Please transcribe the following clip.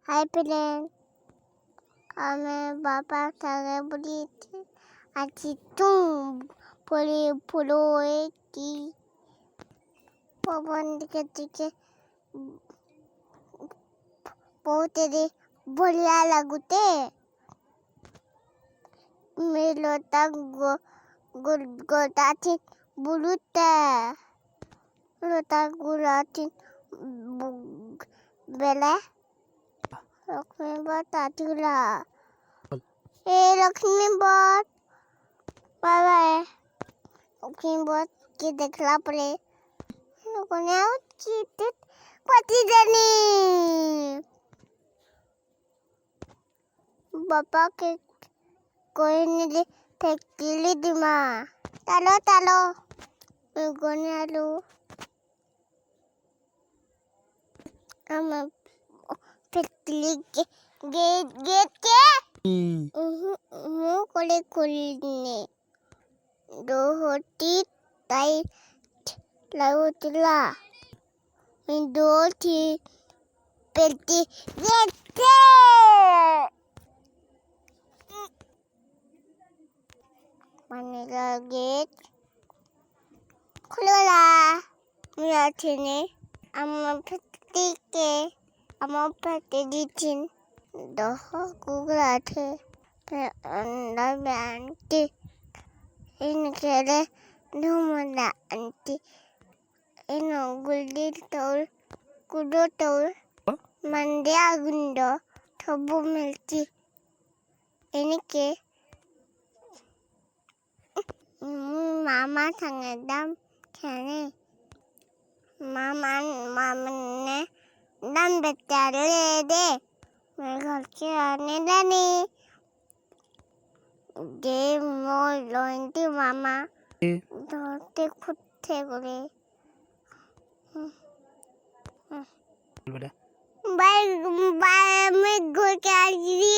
high plane আমি বাবা থাকে বলেছি আছি তুম পরে পুরো কি পবন দিকে দিকে পৌঁছে দে বলিয়া লাগুতে মেলতা গোটাটি বুলুতে লতা গুলাটি বেলা লক্ষ্মী বট তাঁতিগুলা লক্ষ্মী বট বাবা লক্ষ্মী বট কি দেখলা পরে পাতি জানি বাবাকে কই নিলে ফেকলি দিমা তালো তালো গনে আলু আমার ফেকলি গেট কে করে খুলনে দোহতি তাই লাউতলা দোটি পেটি গেটে মানে গেট খুললা মিয়াছিনে আমার ফেটিকে আমার পেটে দিচ্ছেন দহ গুগলাঠে अंडा बैंटी इन केले धुमला अंटी इन गुल्डी तौल कुडो तौल मंडिया गुंडो थबु मिलती इनके मामा संगदम खेने मामा ने दम बच्चा ले दे मेरे घर के आने जाने যে মই লইন্টি মামা ধরতে খুঁজতে করে বাই বাই আমি ঘুরকে আসবি